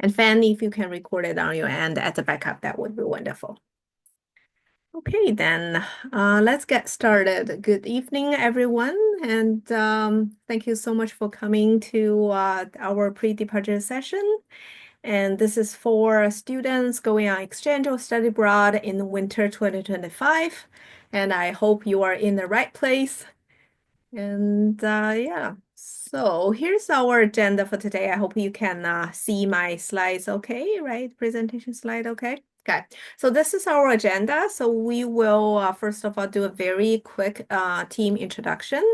And Fan, if you can record it on your end as a backup, that would be wonderful. Okay, then let's get started. Good evening, everyone, and thank you so much for coming to our pre-departure session. And this is for students going on exchange or study abroad in winter 2025. And I hope you are in the right place. And yeah, so here's our agenda for today. I hope you can see my slides okay, right? Presentation slide okay? Okay, so this is our agenda. So we will first of all do a very quick team introduction,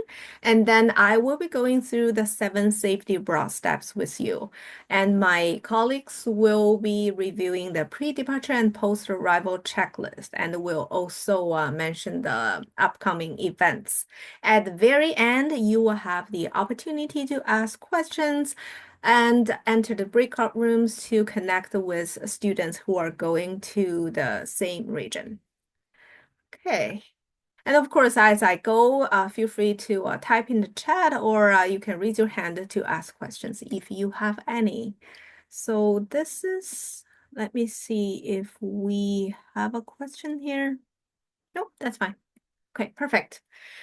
and then I will be going through the 7 safety abroad steps with you. And my colleagues will be reviewing the pre-departure and post-arrival checklist, and will also mention the upcoming events. At the very end, you will have the opportunity to ask questions and enter the breakout rooms to connect with students who are going to the same region. Okay. And of course, as I go, feel free to type in the chat, or you can raise your hand to ask questions if you have any. So this is, let me see if we have a question here. Nope, that's fine. Okay, perfect.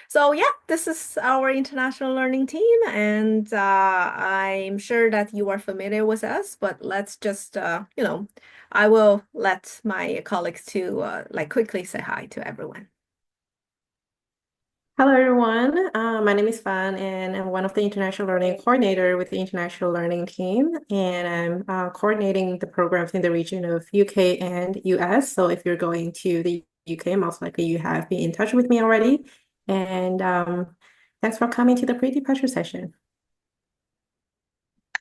So yeah, this is our international learning team, and I'm sure that you are familiar with us, but let's just, I will let my colleagues to like quickly say hi to everyone. Hello, everyone. My name is Fan, and I'm one of the international learning coordinator with the international learning team. And I'm coordinating the programs in the region of UK and US. So if you're going to the UK, most likely you have been in touch with me already. And thanks for coming to the pre-departure session.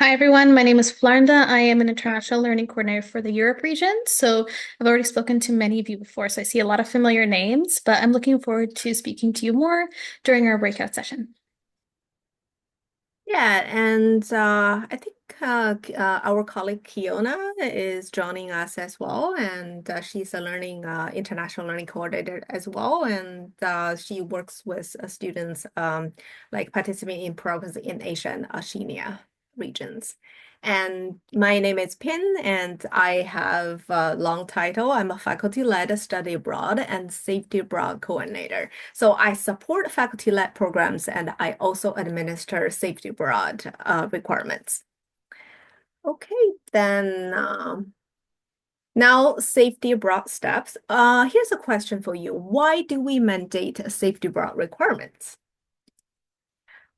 Hi everyone, my name is Flarnda. I am an international learning coordinator for the Europe region. So I've already spoken to many of you before, so I see a lot of familiar names, but I'm looking forward to speaking to you more during our breakout session. Yeah, and I think our colleague Kiona is joining us as well, and she's a international learning coordinator as well, and she works with students like participating in programs in Asia and Oceania regions. And my name is Pin, and I have a long title. I'm a faculty-led study abroad and safety abroad coordinator. So I support faculty-led programs, and I also administer safety abroad requirements. Okay, then now safety abroad steps. Here's a question for you. Why do we mandate safety abroad requirements?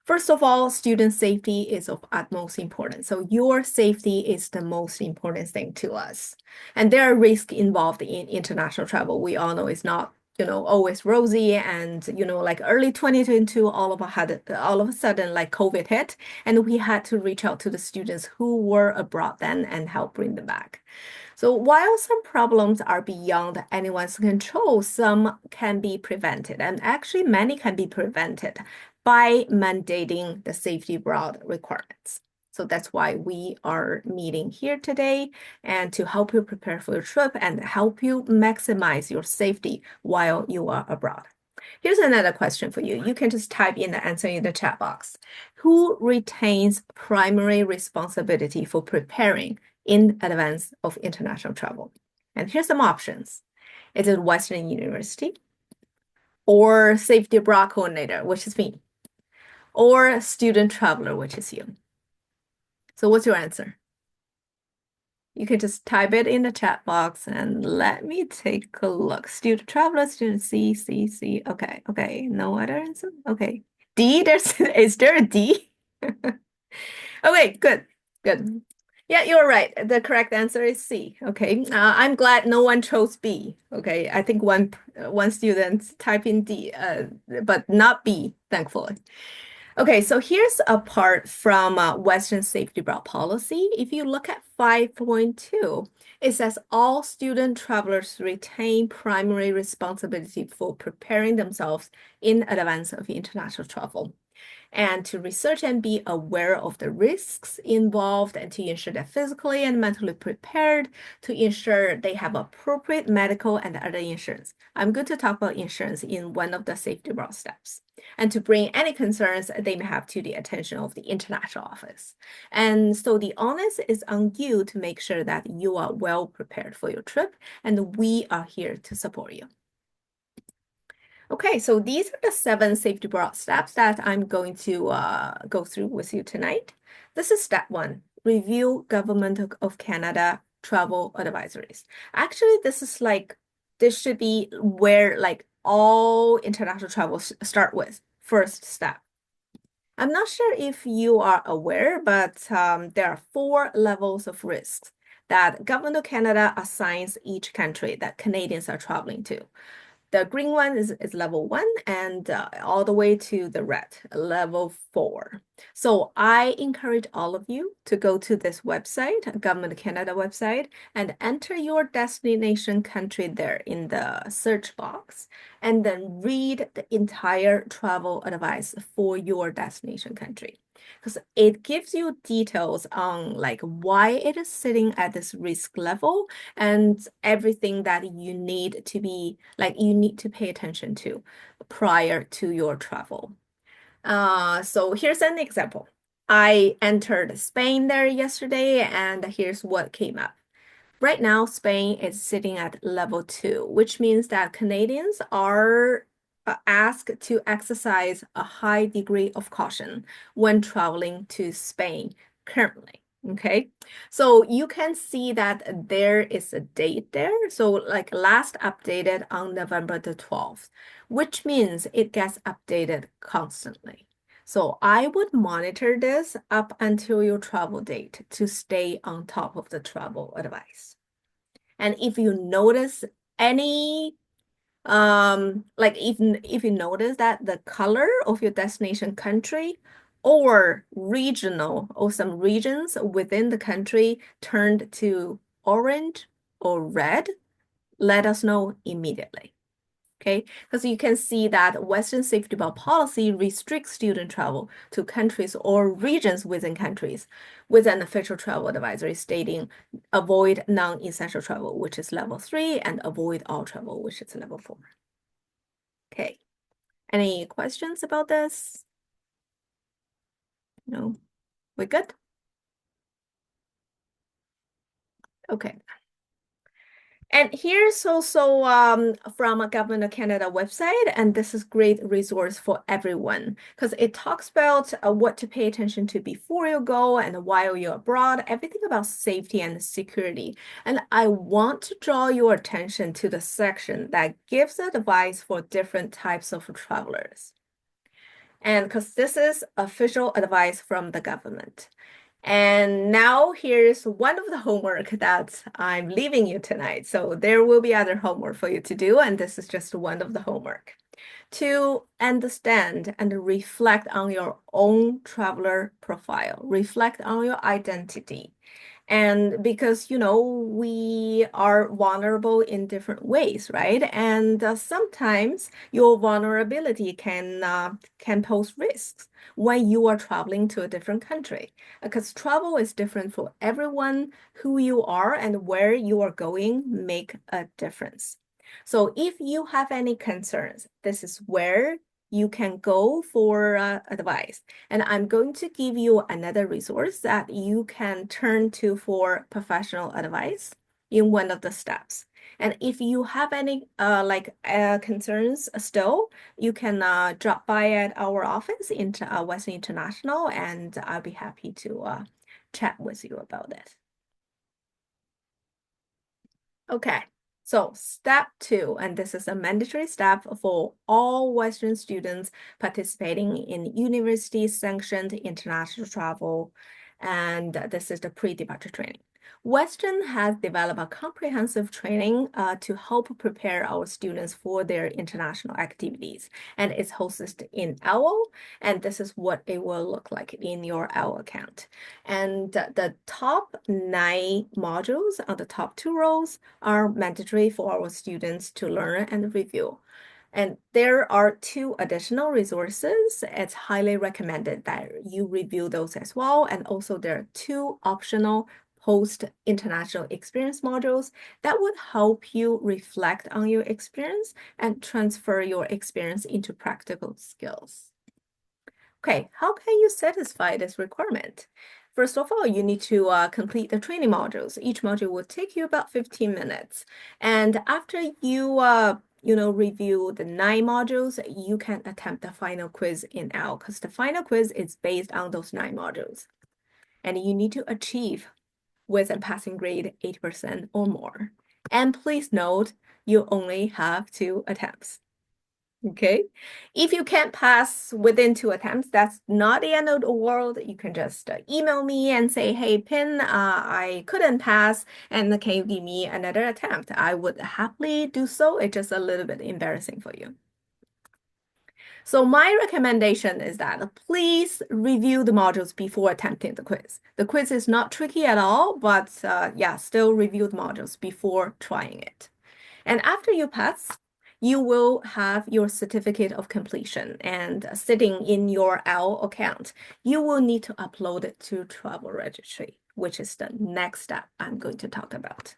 First of all, student safety is of utmost importance. So your safety is the most important thing to us. And there are risks involved in international travel. We all know it's not, always rosy. And, like early 2022, all of a sudden, like COVID hit, and we had to reach out to the students who were abroad then and help bring them back. So while some problems are beyond anyone's control, some can be prevented, and actually many can be prevented by mandating the safety abroad requirements. So that's why we are meeting here today and to help you prepare for your trip and help you maximize your safety while you are abroad. Here's another question for you. You can just type in the answer in the chat box. Who retains primary responsibility for preparing in advance of international travel? And here's some options. Is it Western University or Safety Abroad Coordinator, which is me, or Student Traveler, which is you? So what's your answer? You can just type it in the chat box and let me take a look. Student Traveler, Student C. Okay, okay. No other answer? Okay. D, is there a D? Okay, good, good. Yeah, you're right. The correct answer is C. Okay, I'm glad no one chose B. Okay, I think one student typed in D, but not B, thankfully. Okay, so here's a part from Western Safety Abroad Policy. If you look at 5.2, it says all student travelers retain primary responsibility for preparing themselves in advance of international travel. and to research and be aware of the risks involved and to ensure they're physically and mentally prepared, to ensure they have appropriate medical and other insurance. I'm going to talk about insurance in one of the safety broad steps, and to bring any concerns they may have to the attention of the international office. And so the onus is on you to make sure that you are well prepared for your trip, and we are here to support you. Okay, so these are the 7 safety broad steps that I'm going to go through with you tonight. This is step 1, review Government of Canada travel advisories. Actually, this should be where like all international travels start with, first step. I'm not sure if you are aware, but there are 4 levels of risks that Government of Canada assigns each country that Canadians are traveling to. The green one is level 1 and all the way to the red, level 4. So I encourage all of you to go to this website, Government of Canada website, and enter your destination country there in the search box, and then read the entire travel advice for your destination country. Because it gives you details on like why it is sitting at this risk level and everything that you need to be like you need to pay attention to prior to your travel. So here's an example. I entered Spain there yesterday, and here's what came up. Right now, Spain is sitting at level 2, which means that Canadians are asked to exercise a high degree of caution when traveling to Spain currently. Okay, so you can see that there is a date there. So like last updated on November the 12th, which means it gets updated constantly. So I would monitor this up until your travel date to stay on top of the travel advice. And if you notice any like if you notice that the color of your destination country or regional or some regions within the country turned to orange or red, let us know immediately. Okay, because you can see that Western Safety Belt policy restricts student travel to countries or regions within countries with an official travel advisory stating avoid non-essential travel, which is level 3, and avoid all travel, which is level 4. Okay, any questions about this? No, we good? Okay. And here's also from a Government of Canada website, and this is great resource for everyone because it talks about what to pay attention to before you go and while you're abroad, everything about safety and security. And I want to draw your attention to the section that gives advice for different types of travelers. And because this is official advice from the government. And now here's one of the homework that I'm leaving you tonight. So there will be other homework for you to do, and this is just one of the homework. To understand and reflect on your own traveler profile, reflect on your identity. And because, you know, we are vulnerable in different ways, right? And sometimes your vulnerability can pose risks when you are traveling to a different country, because travel is different for everyone. Who you are and where you are going make a difference. So if you have any concerns, this is where you can go for advice. And I'm going to give you another resource that you can turn to for professional advice in one of the steps. And if you have any concerns still, you can drop by at our office in Western International, and I'll be happy to chat with you about it. Okay. So step 2, and this is a mandatory step for all Western students participating in university-sanctioned international travel, and this is the pre-departure training. Western has developed a comprehensive training to help prepare our students for their international activities, and it's hosted in OWL, and this is what it will look like in your OWL account. And the top 9 modules on the top 2 rows are mandatory for our students to learn and review. And there are 2 additional resources. It's highly recommended that you review those as well. And also there are 2 optional post-international experience modules that would help you reflect on your experience and transfer your experience into practical skills. Okay, how can you satisfy this requirement? First of all, you need to complete the training modules. Each module will take you about 15 minutes. And after you review the 9 modules, you can attempt the final quiz in L, because the final quiz is based on those 9 modules. And you need to achieve with a passing grade 80% or more. And please note, you only have 2 attempts. Okay, if you can't pass within 2 attempts, that's not the end of the world. You can just email me and say, hey, Pin, I couldn't pass, and can you give me another attempt? I would happily do so. It's just a little bit embarrassing for you. So my recommendation is that please review the modules before attempting the quiz. The quiz is not tricky at all, but yeah, still review the modules before trying it. And after you pass, you will have your certificate of completion, and sitting in your L account, you will need to upload it to travel registry, which is the next step I'm going to talk about.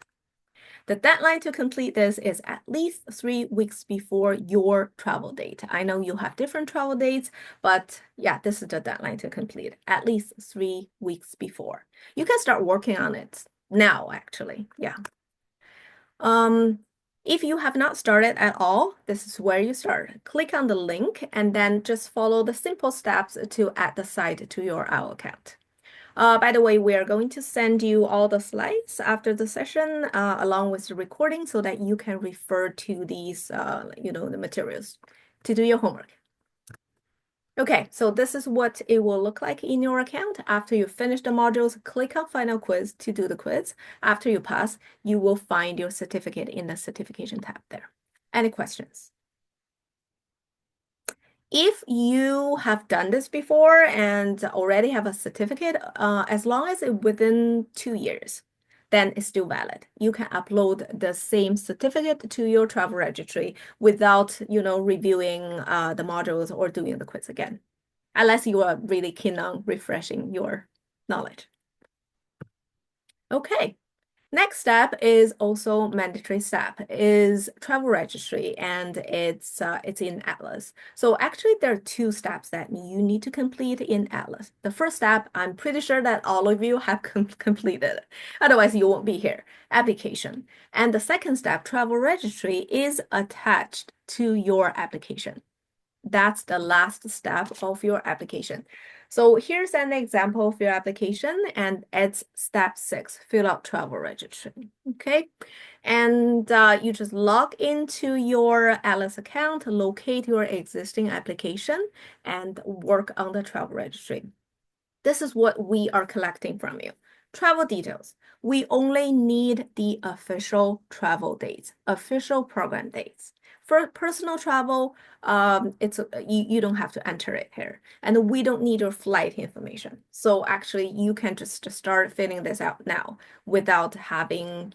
The deadline to complete this is at least 3 weeks before your travel date. I know you have different travel dates, but yeah, this is the deadline to complete, at least 3 weeks before. You can start working on it now, actually, yeah. If you have not started at all, this is where you start. Click on the link and then just follow the simple steps to add the site to your L account. By the way, we are going to send you all the slides after the session, along with the recording, so that you can refer to these, the materials to do your homework. Okay, so this is what it will look like in your account. After you finish the modules, click on Final Quiz to do the quiz. After you pass, you will find your certificate in the certification tab there. Any questions? If you have done this before and already have a certificate, as long as it's within 2 years, then it's still valid. You can upload the same certificate to your travel registry without, reviewing the modules or doing the quiz again, unless you are really keen on refreshing your knowledge. Okay. Next step is also mandatory step is travel registry, and it's in Atlas. So actually there are 2 steps that you need to complete in Atlas. The first step, I'm pretty sure that all of you have completed. Otherwise you won't be here. Application. And the second step, travel registry, is attached to your application. That's the last step of your application. So here's an example of your application, and it's step 6, fill out travel registry, okay? And you just log into your Atlas account, locate your existing application, and work on the travel registry. This is what we are collecting from you. Travel details. We only need the official travel dates, official program dates. For personal travel, you don't have to enter it here, and we don't need your flight information. So actually, you can just start filling this out now without having,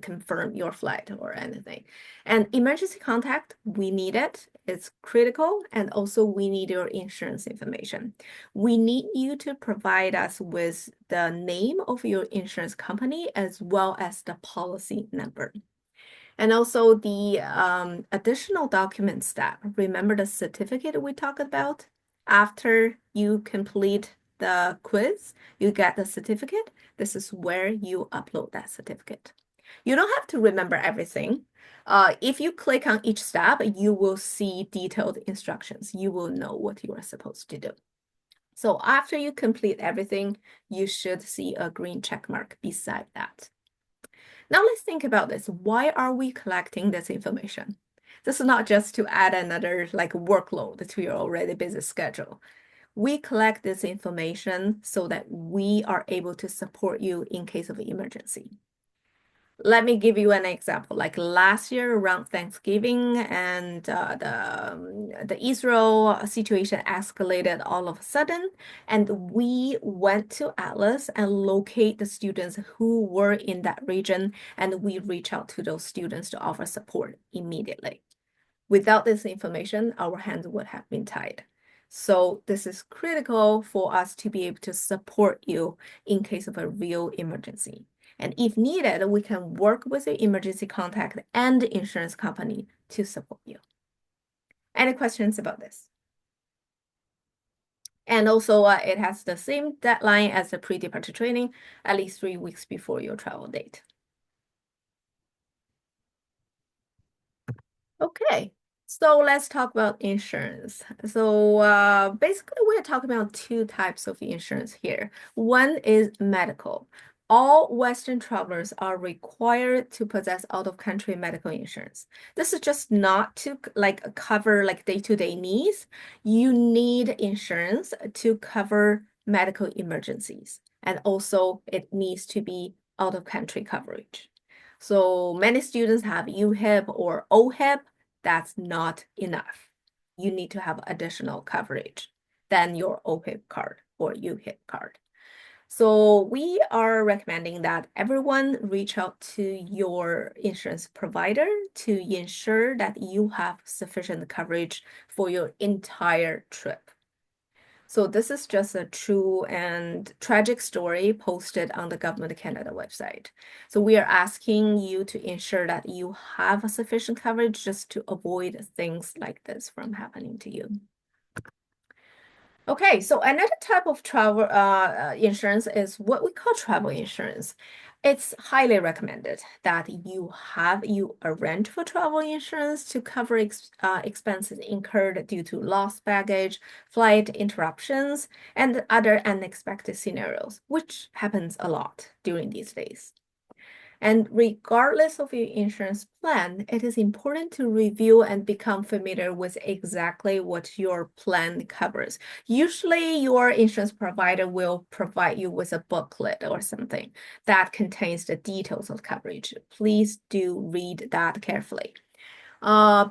confirm your flight or anything. And emergency contact, we need it. It's critical, and also we need your insurance information. We need you to provide us with the name of your insurance company as well as the policy number. And also the additional document step. Remember the certificate we talked about? After you complete the quiz, you get the certificate. This is where you upload that certificate. You don't have to remember everything. If you click on each step, you will see detailed instructions. You will know what you are supposed to do. So after you complete everything, you should see a green check mark beside that. Now let's think about this. Why are we collecting this information? This is not just to add another workload to your already busy schedule. We collect this information so that we are able to support you in case of an emergency. Let me give you an example. Like last year around Thanksgiving, and the Israel situation escalated all of a sudden, and we went to Atlas and locate the students who were in that region, and we reach out to those students to offer support immediately. Without this information, our hands would have been tied. So this is critical for us to be able to support you in case of a real emergency. And if needed, we can work with your emergency contact and the insurance company to support you. Any questions about this? And also, it has the same deadline as the pre-departure training, at least 3 weeks before your travel date. Okay, so let's talk about insurance. So basically, we're talking about two types of insurance here. One is medical. All Western travelers are required to possess out-of-country medical insurance. This is just not to cover day-to-day needs. You need insurance to cover medical emergencies, and also it needs to be out-of-country coverage. So many students have UHIP or OHIP. That's not enough. You need to have additional coverage than your OHIP card or UHIP card. So we are recommending that everyone reach out to your insurance provider to ensure that you have sufficient coverage for your entire trip. So this is just a true and tragic story posted on the Government of Canada website. So we are asking you to ensure that you have a sufficient coverage just to avoid things like this from happening to you. Okay, so another type of travel insurance is what we call travel insurance. It's highly recommended that you arrange for travel insurance to cover expenses incurred due to lost baggage, flight interruptions, and other unexpected scenarios, which happens a lot during these days. And regardless of your insurance plan, it is important to review and become familiar with exactly what your plan covers. Usually, your insurance provider will provide you with a booklet or something that contains the details of coverage. Please do read that carefully.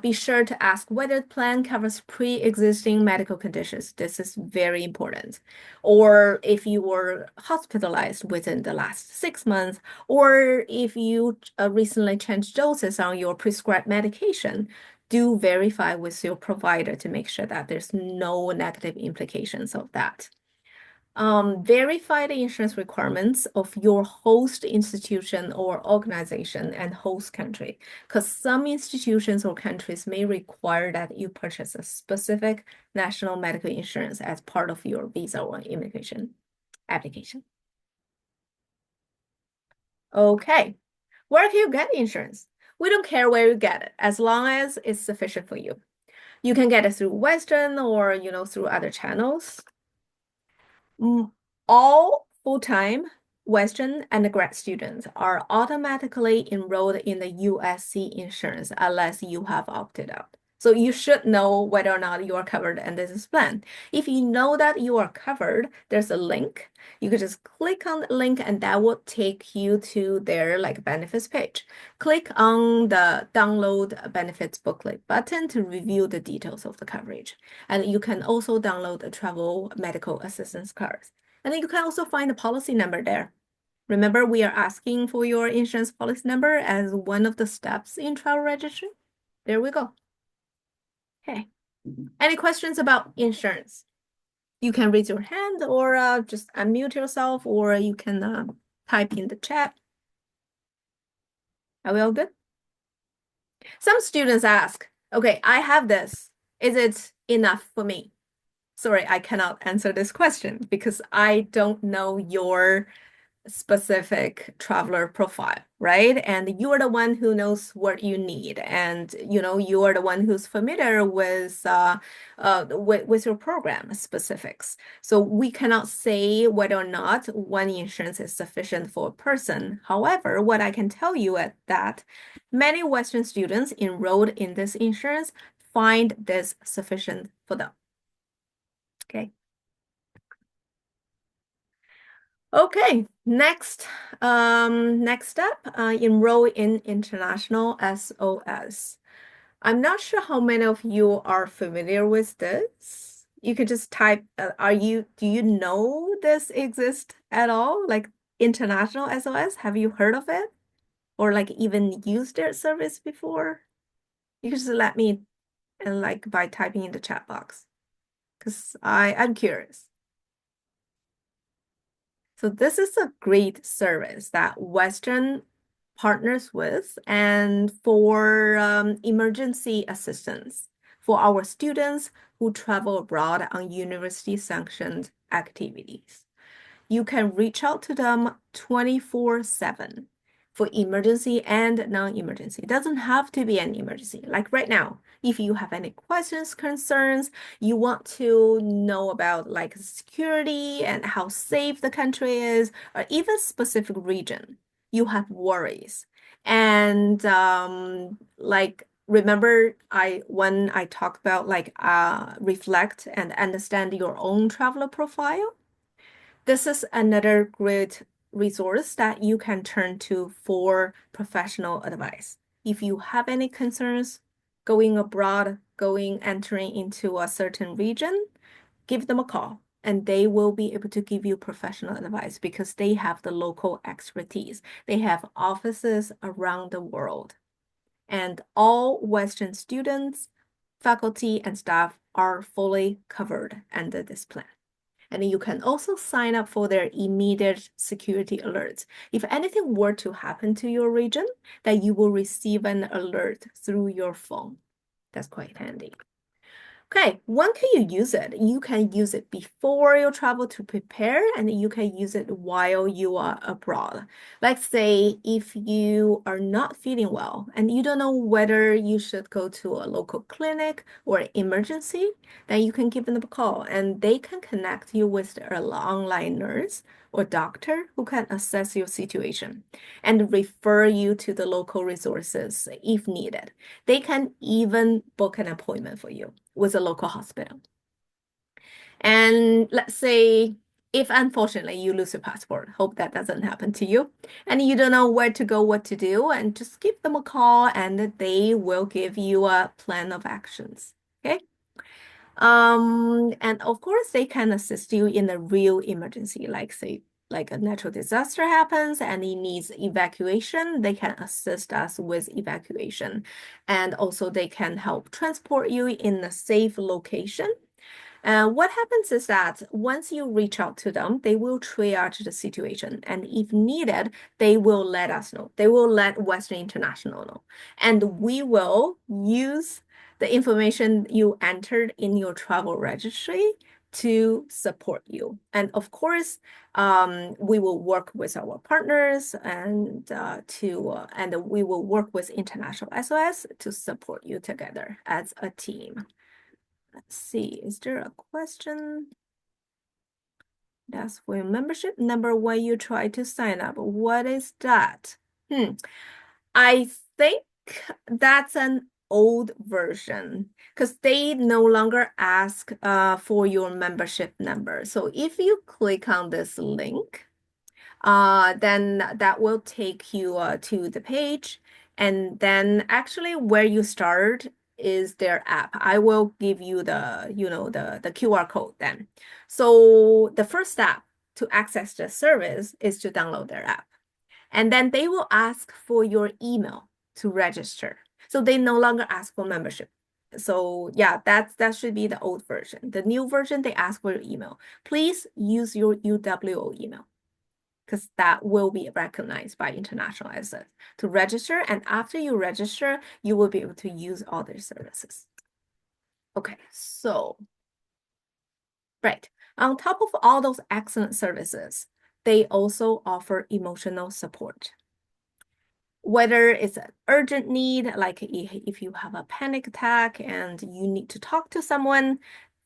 Be sure to ask whether the plan covers pre-existing medical conditions. This is very important. Or if you were hospitalized within the last 6 months, or if you recently changed doses on your prescribed medication, do verify with your provider to make sure that there's no negative implications of that. Verify the insurance requirements of your host institution or organization and host country, because some institutions or countries may require that you purchase a specific national medical insurance as part of your visa or immigration application. Okay, where can you get insurance? We don't care where you get it, as long as it's sufficient for you. You can get it through Western or through other channels. All full-time Western undergrad students are automatically enrolled in the USC insurance unless you have opted out. So you should know whether or not you are covered under this plan. If you know that you are covered, there's a link. You can just click on the link and that will take you to their benefits page. Click on the download benefits booklet button to review the details of the coverage. And you can also download the travel medical assistance cards. And then you can also find the policy number there. Remember, we are asking for your insurance policy number as one of the steps in travel registry. There we go. Okay. Any questions about insurance? You can raise your hand or just unmute yourself, or you can type in the chat. Are we all good? Some students ask, okay, I have this. Is it enough for me? Sorry, I cannot answer this question because I don't know your specific traveler profile, right? And you are the one who knows what you need, and you are the one who's familiar with your program specifics. So we cannot say whether or not one insurance is sufficient for a person. However, what I can tell you is that many Western students enrolled in this insurance find this sufficient for them. Okay. Okay, next step, enroll in International SOS. I'm not sure how many of you are familiar with this. You can just type, do you know this exists at all? Like International SOS, have you heard of it? Or even used their service before? You can just let me and like by typing in the chat box, because I'm curious. So this is a great service that Western partners with and for emergency assistance for our students who travel abroad on university-sanctioned activities. You can reach out to them 24/7 for emergency and non-emergency. It doesn't have to be an emergency. Like right now, if you have any questions, concerns, you want to know about like security and how safe the country is, or even specific region, you have worries. And like remember when I talked about like reflect and understand your own traveler profile? This is another great resource that you can turn to for professional advice. If you have any concerns going abroad, entering into a certain region, give them a call and they will be able to give you professional advice because they have the local expertise. They have offices around the world. And all Western students, faculty, and staff are fully covered under this plan. And you can also sign up for their immediate security alerts. If anything were to happen to your region, that you will receive an alert through your phone. That's quite handy. Okay, when can you use it? You can use it before you travel to prepare, and you can use it while you are abroad. Let's say if you are not feeling well and you don't know whether you should go to a local clinic or emergency, then you can give them a call and they can connect you with an online nurse or doctor who can assess your situation and refer you to the local resources if needed. They can even book an appointment for you with a local hospital. And let's say if unfortunately you lose your passport, hope that doesn't happen to you, and you don't know where to go, what to do, and just give them a call and they will give you a plan of actions. Okay. And of course they can assist you in a real emergency, like say like a natural disaster happens and it needs evacuation, they can assist us with evacuation. And also they can help transport you in a safe location. What happens is that once you reach out to them, they will triage the situation. And if needed, they will let us know. They will let Western International know. And we will use the information you entered in your travel registry to support you. And of course, we will work with our partners and we will work with International SOS to support you together as a team. Let's see, is there a question? That's for membership number when you try to sign up. What is that? I think that's an old version because they no longer ask for your membership number. So if you click on this link, then that will take you to the page. And then actually where you start is their app. I will give you the, the QR code then. So the first step to access the service is to download their app. And then they will ask for your email to register. So they no longer ask for membership. So yeah, that should be the old version. The new version, they ask for your email. Please use your UWO email because that will be recognized by International SOS to register. And after you register, you will be able to use all their services. Okay, so, right. On top of all those excellent services, they also offer emotional support. Whether it's an urgent need, like if you have a panic attack and you need to talk to someone,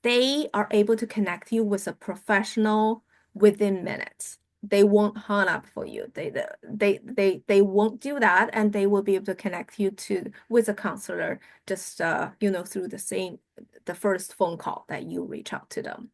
they are able to connect you with a professional within minutes. They won't hang up for you. They won't do that, and they will be able to connect you with a counselor just through the first phone call that you reach out to them.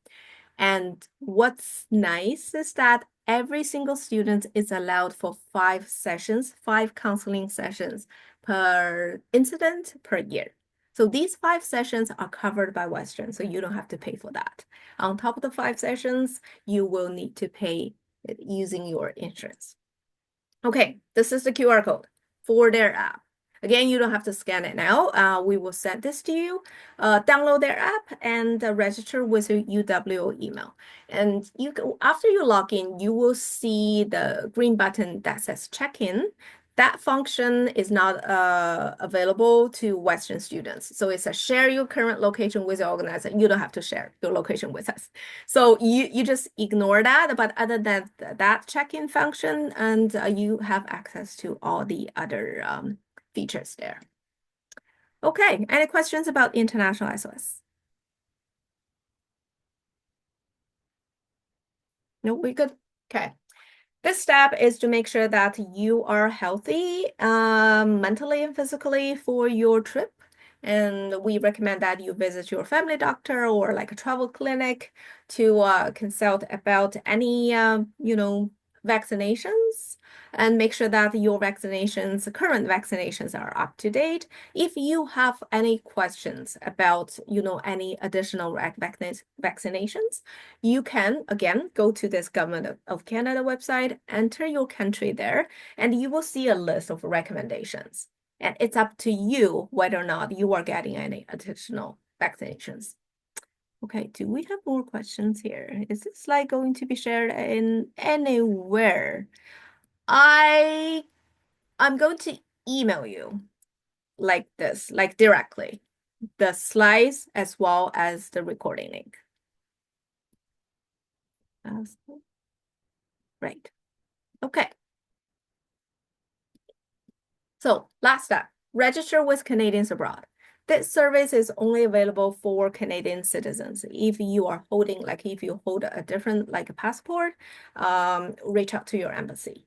And what's nice is that every single student is allowed for 5 sessions, 5 counseling sessions per incident per year. So these 5 sessions are covered by Western, so you don't have to pay for that. On top of the 5 sessions, you will need to pay using your insurance. Okay, this is the QR code for their app. Again, you don't have to scan it now. We will send this to you. Download their app and register with your UWO email. And after you log in, you will see the green button that says check-in. That function is not available to Western students. So it's a share your current location with your organizer. You don't have to share your location with us. So you just ignore that. But other than that check-in function, and you have access to all the other features there. Okay, any questions about international SOS? No, we good. Okay. This step is to make sure that you are healthy mentally and physically for your trip. And we recommend that you visit your family doctor or like a travel clinic to consult about any, vaccinations and make sure that your current vaccinations are up to date. If you have any questions about, any additional vaccinations, you can, again, go to this Government of Canada website, enter your country there, and you will see a list of recommendations. And it's up to you whether or not you are getting any additional vaccinations. Okay, do we have more questions here? Is this slide going to be shared in anywhere? I'm going to email you like this, like directly, the slides as well as the recording link. Right. Okay. So last step, register with Canadians abroad. This service is only available for Canadian citizens. If you hold a different passport, reach out to your embassy.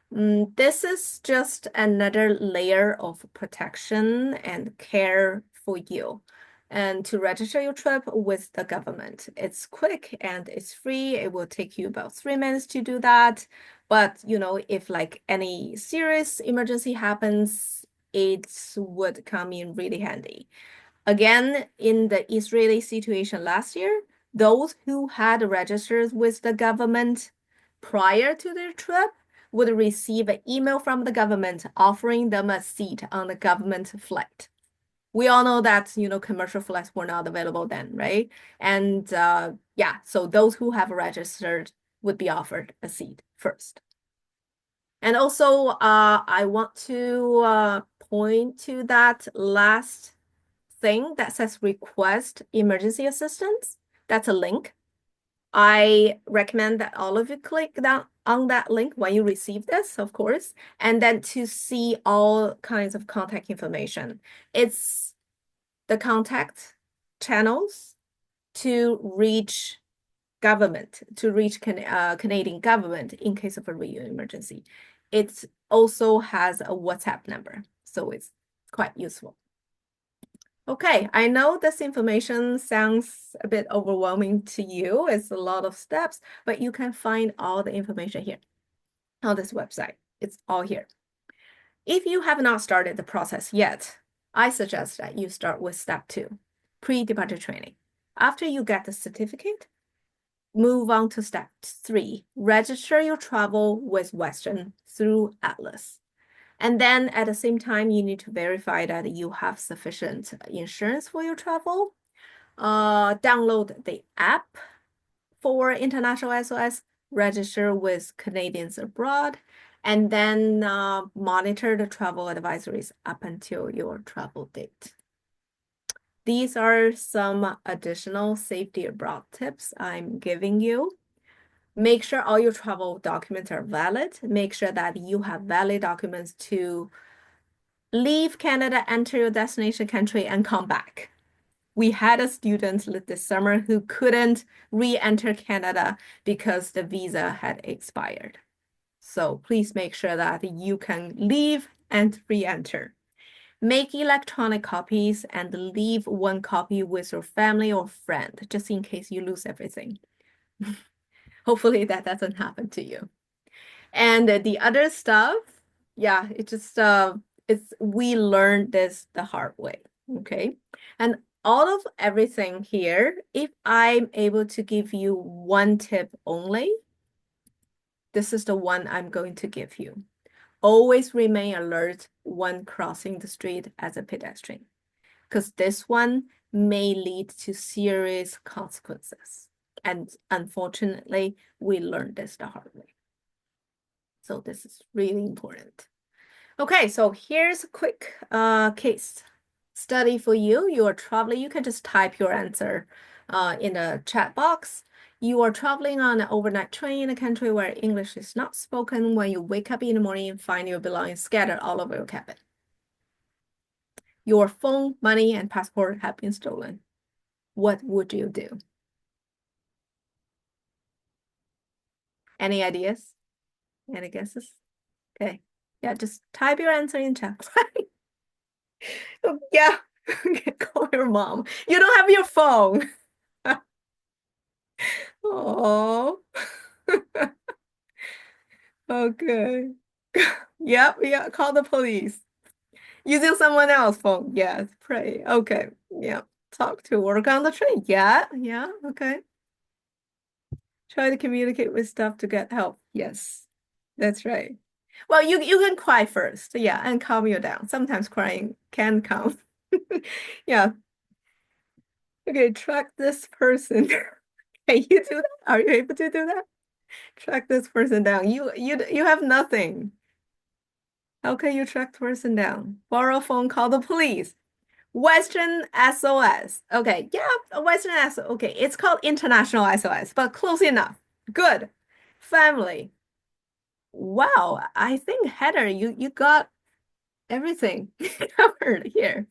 This is just another layer of protection and care for you. And to register your trip with the government, it's quick and it's free. It will take you about 3 minutes to do that. But, if any serious emergency happens, it would come in really handy. Again, in the Israeli situation last year, those who had registered with the government prior to their trip would receive an email from the government offering them a seat on the government flight. We all know that, commercial flights were not available then, right? And yeah, so those who have registered would be offered a seat first. And also, I want to point to that last thing that says request emergency assistance. That's a link. I recommend that all of you click down on that link when you receive this, of course, and then to see all kinds of contact information. It's the contact channels to reach Canadian government in case of a real emergency. It also has a WhatsApp number, so it's quite useful. Okay, I know this information sounds a bit overwhelming to you. It's a lot of steps, but you can find all the information here on this website. It's all here. If you have not started the process yet, I suggest that you start with step 2, pre-departure training. After you get the certificate, move on to step 3, register your travel with Western through Atlas. And then at the same time, you need to verify that you have sufficient insurance for your travel. Download the app for International SOS, register with Canadians abroad, and then monitor the travel advisories up until your travel date. These are some additional safety abroad tips I'm giving you. Make sure all your travel documents are valid. Make sure that you have valid documents to leave Canada, enter your destination country, and come back. We had a student this summer who couldn't re-enter Canada because the visa had expired. So please make sure that you can leave and re-enter. Make electronic copies and leave one copy with your family or friend, just in case you lose everything. Hopefully that doesn't happen to you. And the other stuff, yeah, we learned this the hard way, okay? And all of everything here, if I'm able to give you one tip only, this is the one I'm going to give you. always remain alert when crossing the street as a pedestrian, because this one may lead to serious consequences. And unfortunately, we learned this the hard way. So this is really important. Okay, so here's a quick case study for you. You are traveling, you can just type your answer in the chat box. You are traveling on an overnight train in a country where English is not spoken. When you wake up in the morning and find your belongings scattered all over your cabin. Your phone, money, and passport have been stolen. What would you do? Any ideas? Any guesses? Okay. Yeah, just type your answer in chat. Oh, yeah. Call your mom. You don't have your phone. Oh. Okay. Yep, yeah, call the police. Using someone else's phone. Yes, pray. Okay. Yeah. Talk to work on the train. Yeah, yeah, okay. Try to communicate with staff to get help. Yes, that's right. Well, you can cry first, yeah, and calm you down. Sometimes crying can calm. Yeah. Okay, track this person. Can you do that? Are you able to do that? Track this person down. You have nothing. How can you track the person down? Borrow a phone, call the police. Western SOS. Okay, yeah, Western SOS. Okay, it's called International SOS, but close enough. Good. Family. Wow, I think Heather, you got everything covered here.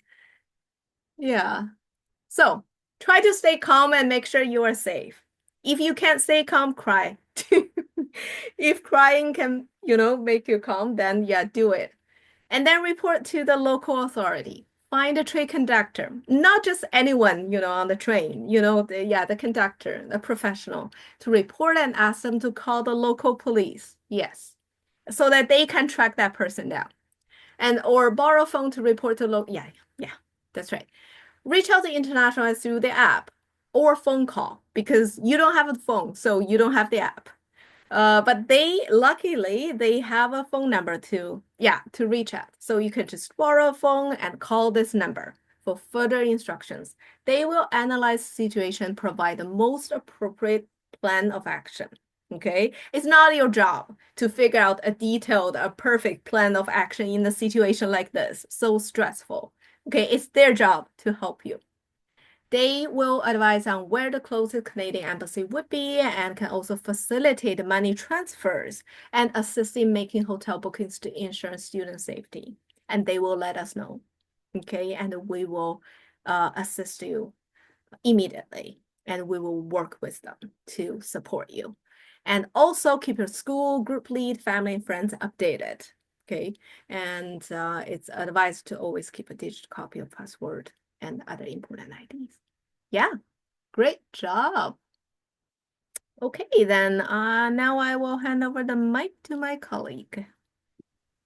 Yeah. So try to stay calm and make sure you are safe. If you can't stay calm, cry. If crying can, make you calm, then yeah, do it. And then report to the local authority. Find a train conductor, not just anyone, on the train, the conductor, the professional, to report and ask them to call the local police. Yes. So that they can track that person down. Or borrow phone to report to local. Yeah, that's right. Reach out to international through the app or phone call because you don't have a phone, so you don't have the app. But luckily they have a phone number to reach out. So you can just borrow a phone and call this number for further instructions. They will analyze the situation, provide the most appropriate plan of action. Okay, it's not your job to figure out a perfect plan of action in a situation like this, so stressful. Okay, it's their job to help you. They will advise on where the closest Canadian embassy would be and can also facilitate money transfers and assist in making hotel bookings to ensure student safety. And they will let us know. Okay, and we will assist you immediately and we will work with them to support you. And also keep your school, group lead, family, and friends updated. Okay, and it's advised to always keep a digital copy of password and other important IDs. Yeah, great job. Okay, then now I will hand over the mic to my colleague.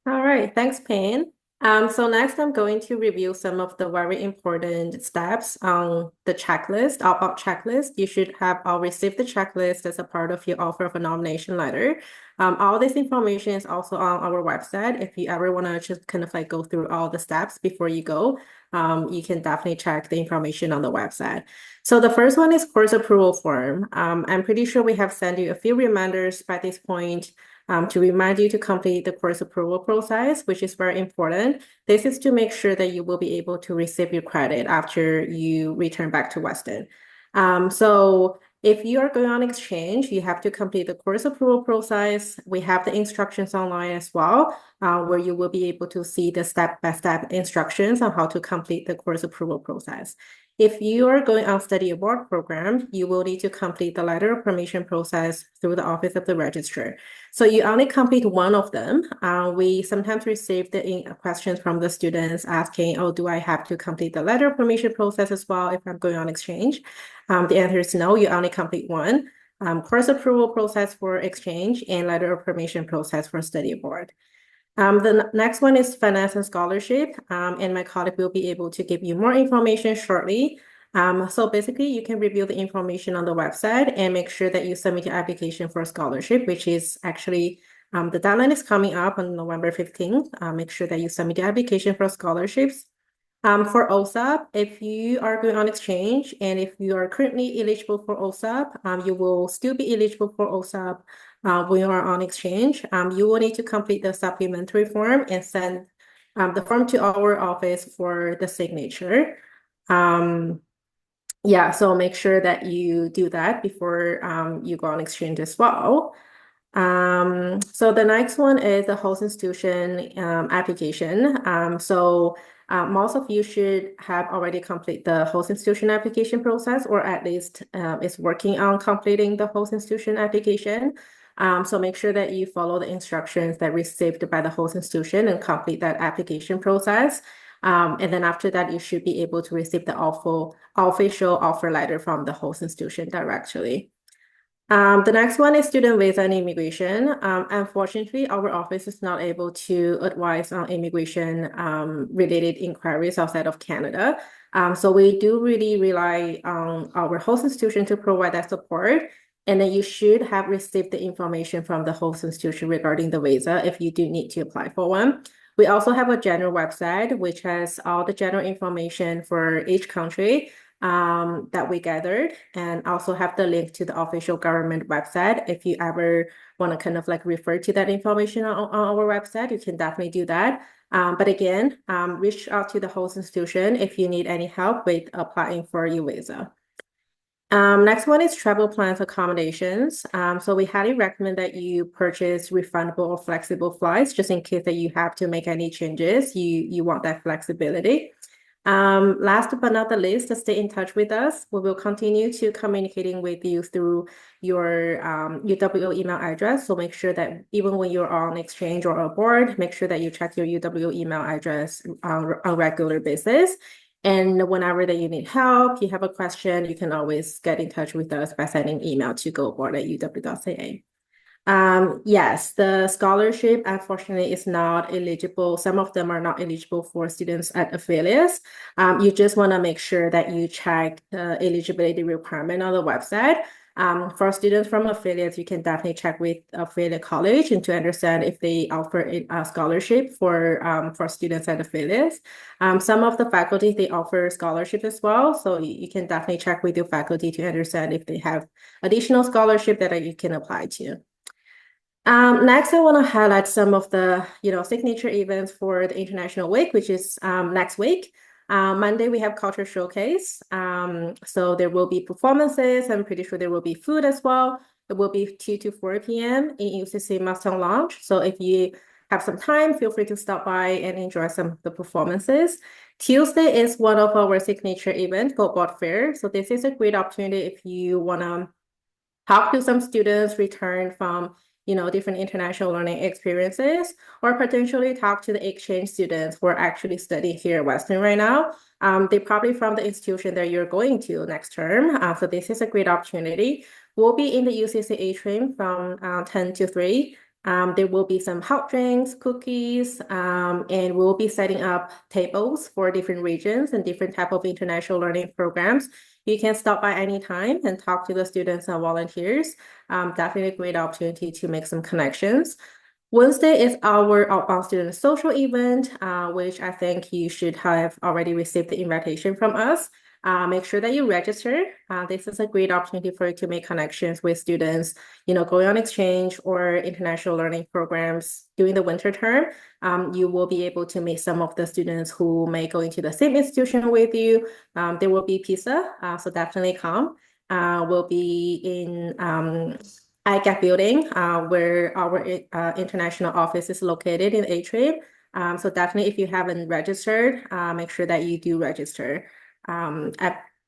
All right, thanks, Payne. So next I'm going to review some of the very important steps on the checklist, opt-out checklist. You should have all received the checklist as a part of your offer of a nomination letter. All this information is also on our website. If you ever want to just kind of like go through all the steps before you go, you can definitely check the information on the website. So the first one is course approval form. I'm pretty sure we have sent you a few reminders by this point to remind you to complete the course approval process, which is very important. This is to make sure that you will be able to receive your credit after you return back to Weston. So if you are going on exchange, you have to complete the course approval process. We have the instructions online as well, where you will be able to see the step-by-step instructions on how to complete the course approval process. If you are going on study abroad program, you will need to complete the letter of permission process through the Office of the Registrar. So you only complete one of them. We sometimes receive the questions from the students asking, oh, do I have to complete the letter of permission process as well if I'm going on exchange? The answer is no, you only complete one. Course approval process for exchange and letter of permission process for study abroad. The next one is finance and scholarship, and my colleague will be able to give you more information shortly. So basically, you can review the information on the website and make sure that you submit your application for scholarship, which is actually The deadline is coming up on November 15th. Make sure that you submit the application for scholarships. For OSAP, if you are going on exchange and if you are currently eligible for OSAP, you will still be eligible for OSAP when you are on exchange. You will need to complete the supplementary form and send the form to our office for the signature. Yeah, so make sure that you do that before you go on exchange as well. So the next one is the host institution application. Most of you should have already completed the host institution application process, or at least is working on completing the host institution application. So make sure that you follow the instructions that received by the host institution and complete that application process. And then after that, you should be able to receive the official offer letter from the host institution directly. The next one is student visa and immigration. Unfortunately, our office is not able to advise on immigration related inquiries outside of Canada. So we do really rely on our host institution to provide that support. And then you should have received the information from the host institution regarding the visa if you do need to apply for one. We also have a general website, which has all the general information for each country that we gathered, and also have the link to the official government website. If you ever want to kind of like refer to that information on our website, you can definitely do that. But again, reach out to the host institution if you need any help with applying for your visa. Next one is travel plans accommodations. So we highly recommend that you purchase refundable or flexible flights just in case that you have to make any changes. You want that flexibility. Last but not the least, stay in touch with us. We will continue to communicating with you through your UWO email address. So make sure that even when you're on exchange or abroad, make sure that you check your UWO email address on a regular basis. And whenever that you need help, you have a question, you can always get in touch with us by sending email to goaboard@uw.ca. Yes, the scholarship unfortunately is not eligible. Some of them are not eligible for students at affiliates. You just want to make sure that you check the eligibility requirement on the website. For students from affiliates, you can definitely check with affiliate college and to understand if they offer a scholarship for students at affiliates. Some of the faculty, they offer scholarship as well. So you can definitely check with your faculty to understand if they have additional scholarship that you can apply to. Next, I want to highlight some of the signature events for the International Week, which is next week. Monday, we have Culture Showcase. So there will be performances. I'm pretty sure there will be food as well. It will be 2 to 4 p.m. in UCC Mustang Lounge. So if you have some time, feel free to stop by and enjoy some of the performances. Tuesday is one of our signature events, GoBot Fair. So this is a great opportunity if you want to talk to some students return from different international learning experiences, or potentially talk to the exchange students who are actually studying here at Western right now. They're probably from the institution that you're going to next term. So this is a great opportunity. We'll be in the UCC atrium from 10 to 3. There will be some hot drinks, cookies, and we'll be setting up tables for different regions and different type of international learning programs. You can stop by anytime and talk to the students and volunteers. Definitely a great opportunity to make some connections. Wednesday is our outbound student social event, which I think you should have already received the invitation from us. Make sure that you register. This is a great opportunity for you to make connections with students, going on exchange or international learning programs during the winter term. You will be able to meet some of the students who may go into the same institution with you. There will be pizza, so definitely come. We'll be in ICAP building, where our international office is located in Atrium. So definitely, if you haven't registered, make sure that you do register. I'm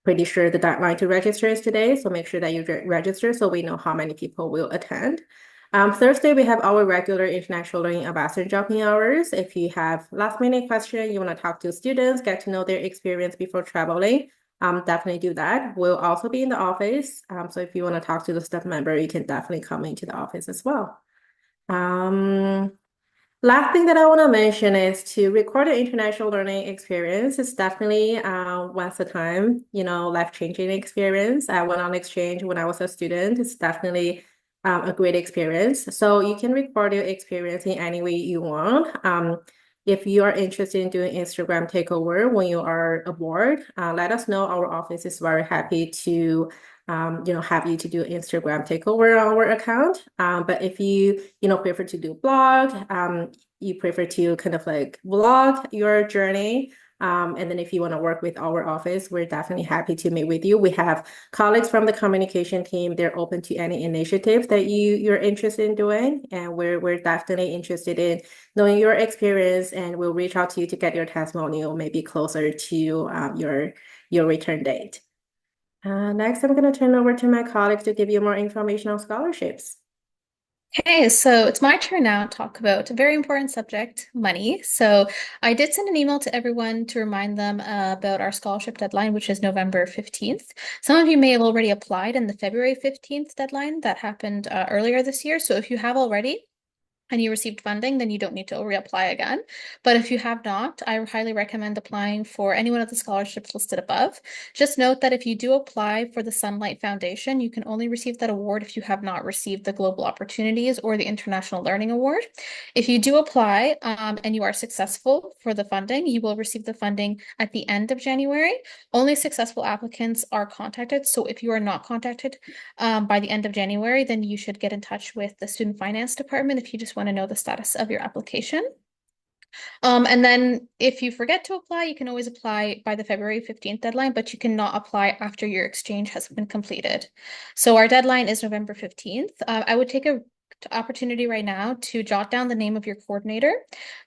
pretty sure the deadline to register is today, so make sure that you register so we know how many people will attend. Thursday, we have our regular International Learning Ambassador jumping hours. If you have last-minute question, you want to talk to students, get to know their experience before traveling, definitely do that. We'll also be in the office, so if you want to talk to the staff member, you can definitely come into the office as well. Last thing that I want to mention is to record an international learning experience is definitely once a time, life-changing experience. I went on exchange when I was a student. It's definitely a great experience. So you can record your experience in any way you want. If you are interested in doing Instagram takeover when you are abroad, let us know. Our office is very happy to have you to do Instagram takeover on our account. But if you prefer to do blog, you prefer to kind of like vlog your journey. And then if you want to work with our office, we're definitely happy to meet with you. We have colleagues from the communication team. They're open to any initiative that you're interested in doing. And we're definitely interested in knowing your experience, and we'll reach out to you to get your testimonial maybe closer to your return date. Next, I'm going to turn over to my colleagues to give you more information on scholarships. Okay, so it's my turn now to talk about a very important subject, money. So I did send an email to everyone to remind them about our scholarship deadline, which is November 15th. Some of you may have already applied in the February 15th deadline that happened earlier this year. So if you have already, and you received funding, then you don't need to reapply again. But if you have not, I highly recommend applying for any one of the scholarships listed above. Just note that if you do apply for the Sunlight Foundation, you can only receive that award if you have not received the Global Opportunities or the International Learning Award. If you do apply and you are successful for the funding, you will receive the funding at the end of January. Only successful applicants are contacted. So if you are not contacted by the end of January, then you should get in touch with the Student Finance Department if you just want to know the status of your application. And then if you forget to apply, you can always apply by the February 15th deadline, but you cannot apply after your exchange has been completed. So our deadline is November 15th. I would take a opportunity right now to jot down the name of your coordinator.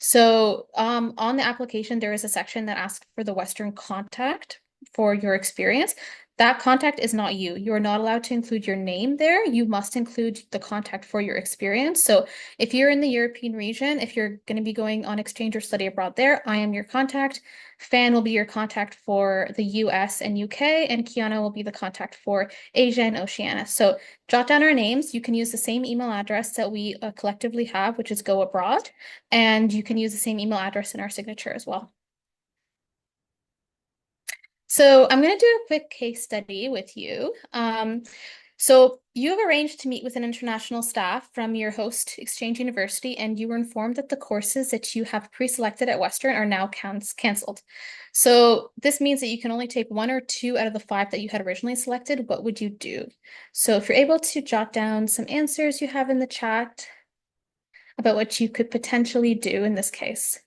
So on the application, there is a section that asks for the Western contact for your experience. That contact is not you. You are not allowed to include your name there. You must include the contact for your experience. So if you're in the European region, if you're going to be going on exchange or study abroad there, I am your contact. Fan will be your contact for the US and UK, and Kiana will be the contact for Asia and Oceania. So jot down our names. You can use the same email address that we collectively have, which is Go Abroad, and you can use the same email address in our signature as well. So I'm going to do a quick case study with you. So you have arranged to meet with an international staff from your host exchange university, and you were informed that the courses that you have pre-selected at Western are now canceled. So this means that you can only take 1 or 2 out of the 5 that you had originally selected. What would you do? So if you're able to jot down some answers you have in the chat about what you could potentially do in this case.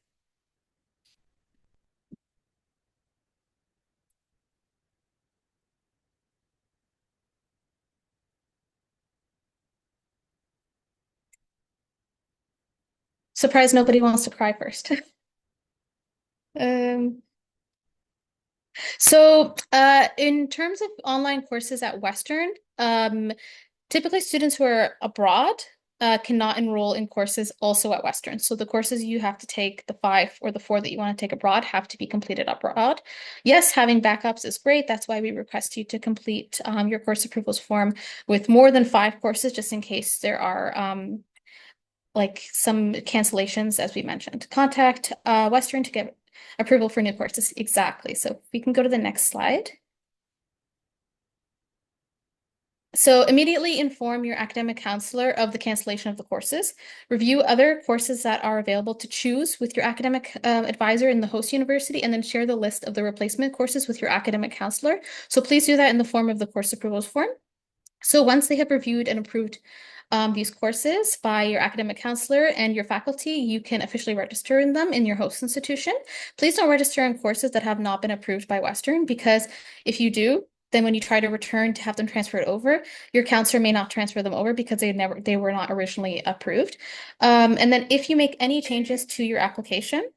Surprised nobody wants to cry first. Um, so in terms of online courses at Western, typically students who are abroad cannot enroll in courses also at Western. So the courses you have to take, the 5 or the 4 that you want to take abroad, have to be completed abroad. Yes, having backups is great. That's why we request you to complete your course approvals form with more than 5 courses, just in case there are like some cancellations, as we mentioned. Contact Western to get approval for new courses. Exactly. So we can go to the next slide. So immediately inform your academic counselor of the cancellation of the courses. Review other courses that are available to choose with your academic advisor in the host university, and then share the list of the replacement courses with your academic counselor. So please do that in the form of the course approvals form. So once they have reviewed and approved these courses by your academic counselor and your faculty, you can officially register in them in your host institution. Please don't register in courses that have not been approved by Western, because if you do, then when you try to return to have them transferred over, your counselor may not transfer them over because they were not originally approved. And then if you make any changes to your application,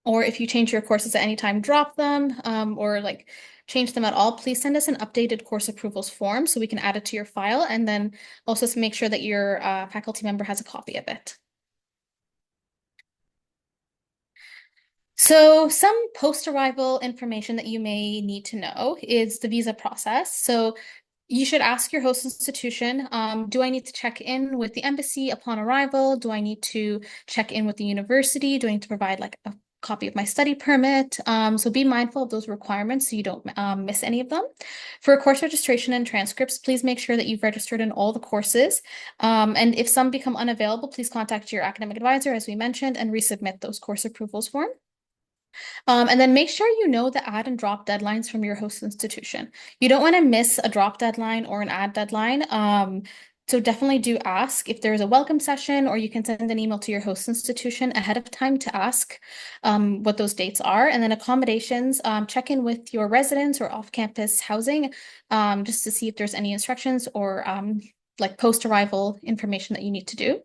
or if you change your courses at any time, drop them, or like change them at all, please send us an updated course approvals form so we can add it to your file, and then also to make sure that your faculty member has a copy of it. So some post-arrival information that you may need to know is the visa process. So you should ask your host institution, do I need to check in with the embassy upon arrival? Do I need to check in with the university? Do I need to provide like a copy of my study permit. So be mindful of those requirements so you don't miss any of them. For course registration and transcripts, please make sure that you've registered in all the courses. And if some become unavailable, please contact your academic advisor, as we mentioned, and resubmit those course approvals form. And then make sure you know the add and drop deadlines from your host institution. You don't want to miss a drop deadline or an add deadline. So definitely do ask if there's a welcome session, or you can send an email to your host institution ahead of time to ask what those dates are. And then accommodations, check in with your residents or off-campus housing just to see if there's any instructions or like post-arrival information that you need to do.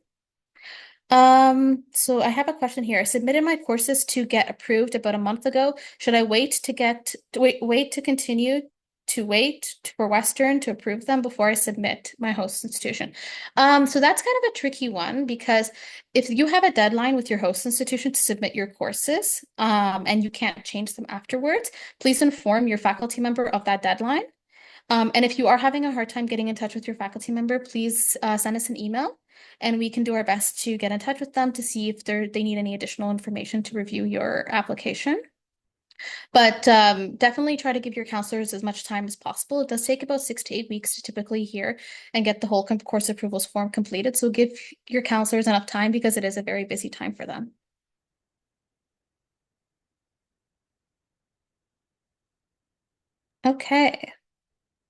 So I have a question here. I submitted my courses to get approved about a month ago. Should I wait to continue to wait for Western to approve them before I submit my host institution? So that's kind of a tricky one, because if you have a deadline with your host institution to submit your courses, and you can't change them afterwards, please inform your faculty member of that deadline. And if you are having a hard time getting in touch with your faculty member, please send us an email, and we can do our best to get in touch with them to see if they need any additional information to review your application. But definitely try to give your counselors as much time as possible. It does take about 6 to 8 weeks to typically hear and get the whole course approvals form completed. So give your counselors enough time, because it is a very busy time for them. Okay.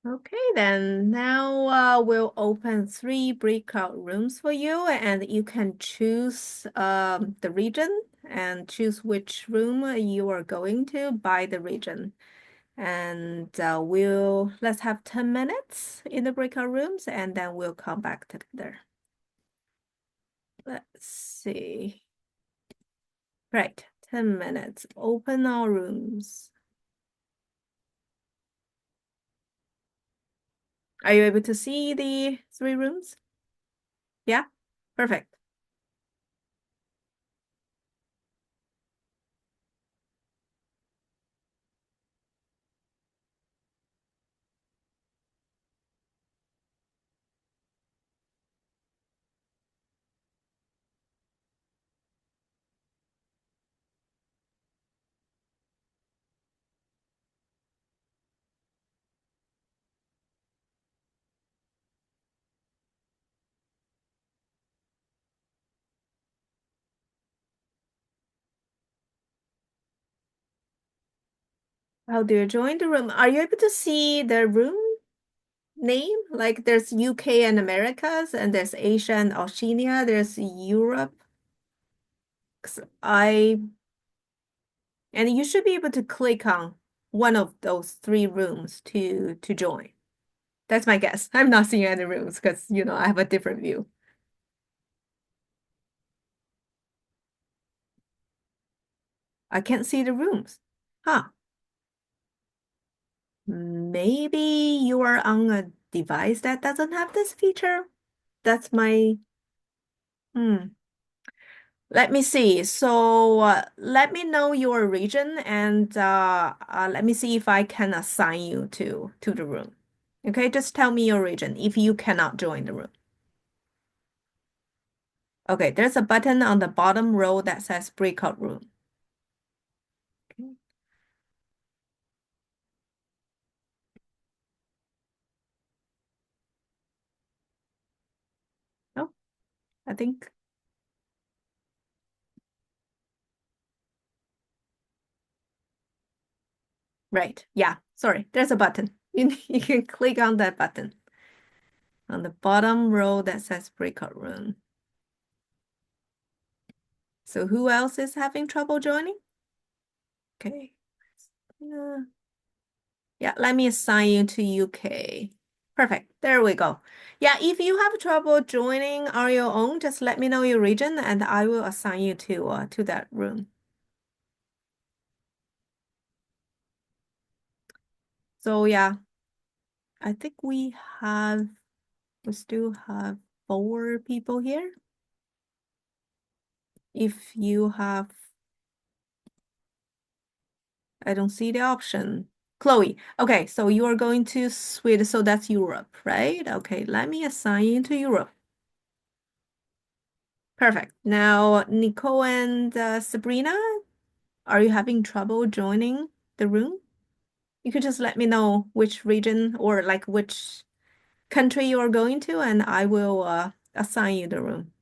Okay, then now we'll open 3 breakout rooms for you, and you can choose the region and choose which room you are going to by the region. And let's have 10 minutes in the breakout rooms, and then we'll come back together. Let's see. Right, 10 minutes. Open our rooms. Are you able to see the 3 rooms? Yeah, perfect. How do you join the room? Are you able to see the room name? Like there's UK and Americas, and there's Asia and Oceania, there's Europe. 'Cause and you should be able to click on one of those 3 rooms to join. That's my guess. I'm not seeing any rooms because I have a different view. I can't see the rooms. Huh. Maybe you are on a device that doesn't have this feature. That's my Let me see. So let me know your region, and let me see if I can assign you to the room. Okay, just tell me your region if you cannot join the room. Okay, there's a button on the bottom row that says breakout room. Okay. Oh, I think. Right. Yeah, sorry. There's a button. You can click on that button on the bottom row that says breakout room. So who else is having trouble joining? Okay. Yeah, let me assign you to UK. Perfect. There we go. Yeah, if you have trouble joining on your own, just let me know your region and I will assign you to that room. So yeah, I think we still have 4 people here. If you have, I don't see the option. Chloe, okay, so you are going to Sweden, so that's Europe, right? Okay, let me assign you to Europe. Perfect. Now, Nicole and Sabrina, Are you having trouble joining the room? You could just let me know which region or like which country you are going to, and I will assign you the room.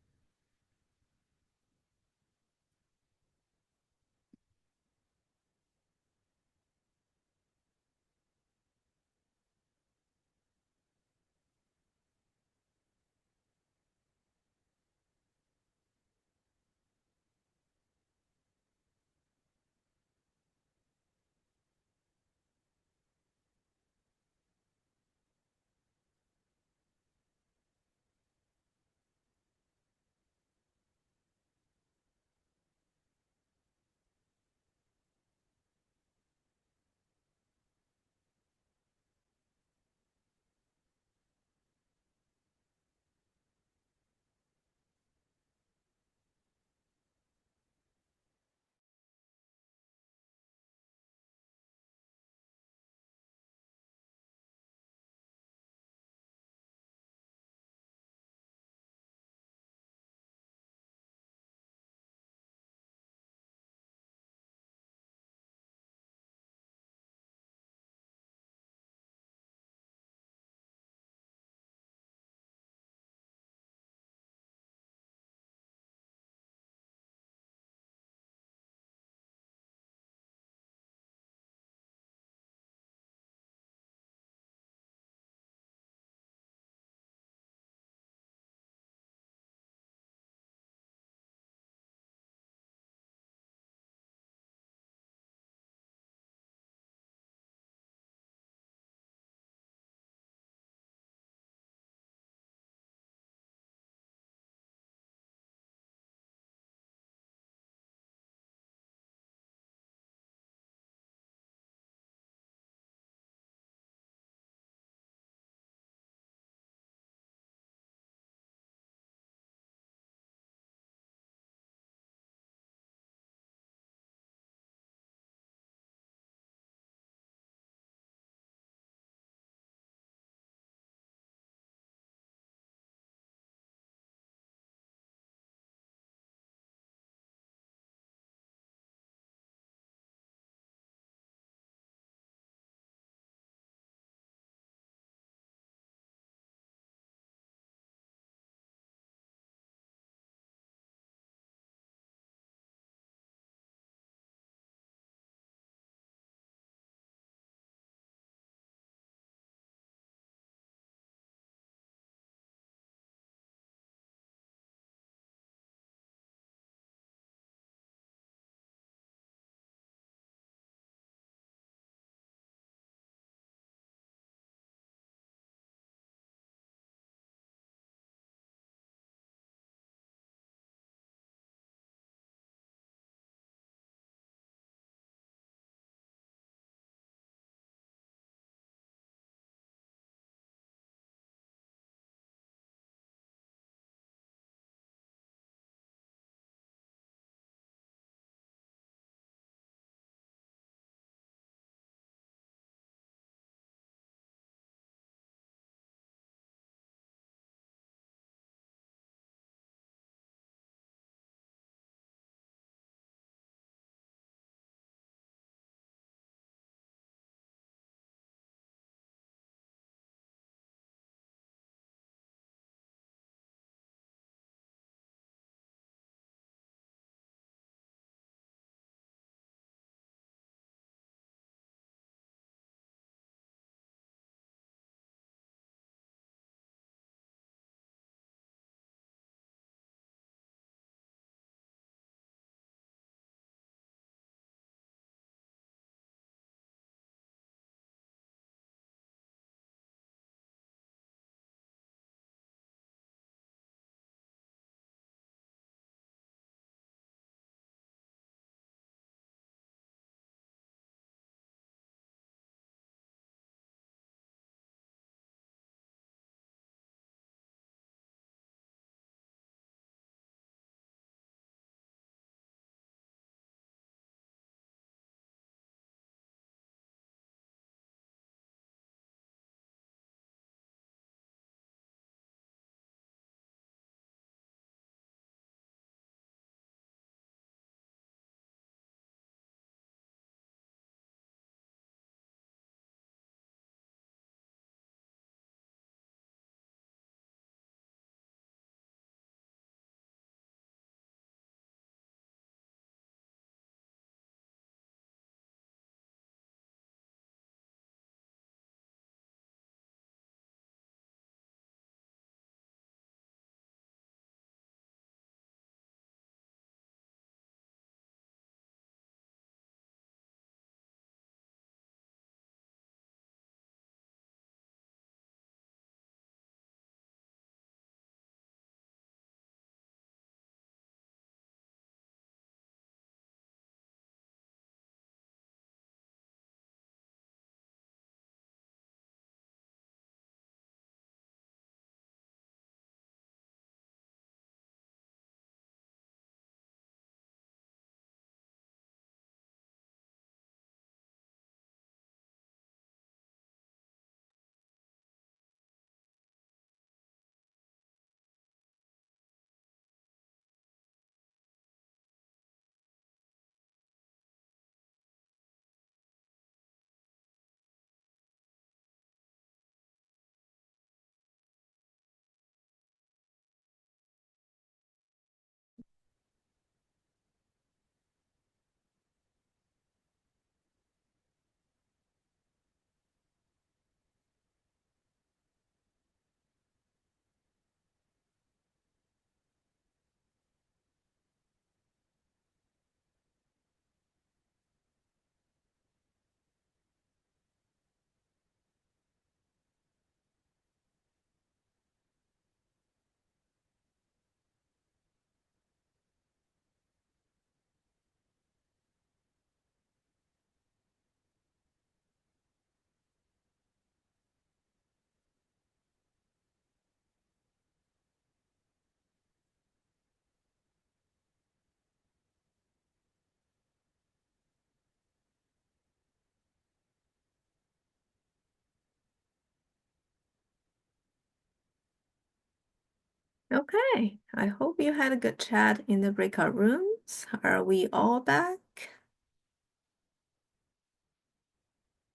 Okay, I hope you had a good chat in the breakout rooms. Are we all back?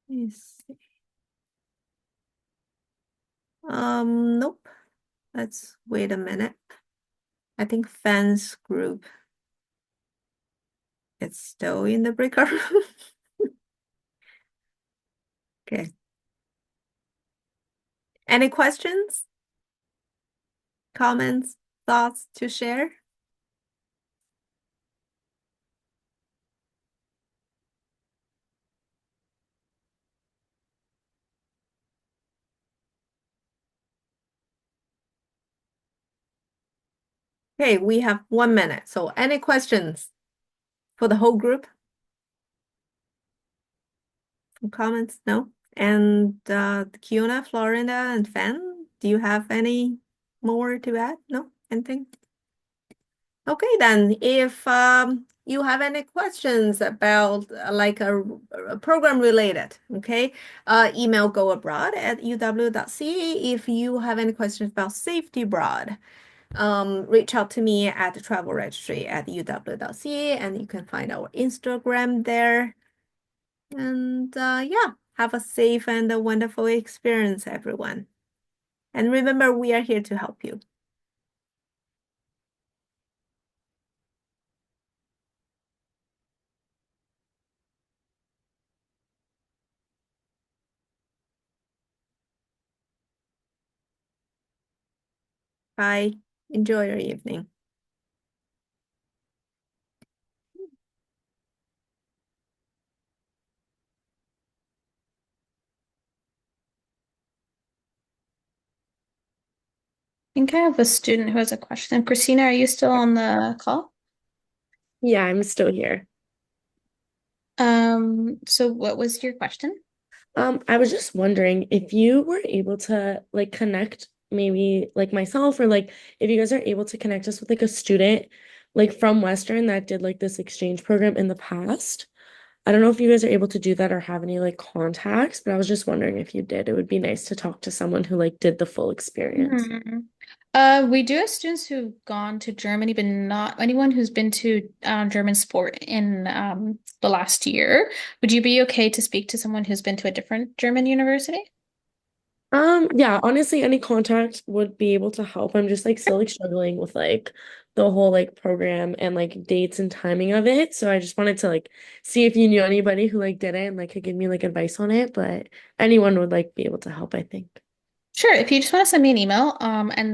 Let me see. Nope. Let's wait a minute. I think fans group is still in the breakout room. Okay. Any questions, comments, thoughts to share? Okay, we have 1 minute. So any questions for the whole group? Some comments? No? And Kiona, Florida, and Fan, do you have any more to add? No? Anything? Okay, then if you have any questions about like a program related, okay, email goabroad@uw.ca. If you have any questions about safety abroad, reach out to me at the travel registry at uw.ca, and you can find our Instagram there. And yeah, have a safe and a wonderful experience, everyone. And remember, we are here to help you. Bye. Enjoy your evening. I think I have a student who has a question. Christina, are you still on the call? Yeah, I'm still here. So what was your question? I was just wondering if you were able to like connect maybe like myself or like if you guys are able to connect us with like a student like from Western that did like this exchange program in the past. I don't know if you guys are able to do that or have any like contacts, but I was just wondering if you did. It would be nice to talk to someone who like did the full experience. Hmm. We do have students who've gone to Germany, but not anyone who's been to German sport in the last year. Would you be okay to speak to someone who's been to a different German university? Yeah, honestly, any contact would be able to help. I'm just like still like struggling with like the whole like program and like dates and timing of it. So I just wanted to like see if you knew anybody who like did it and like could give me like advice on it, but anyone would like be able to help, I think. Sure, if you just want to send me an email, and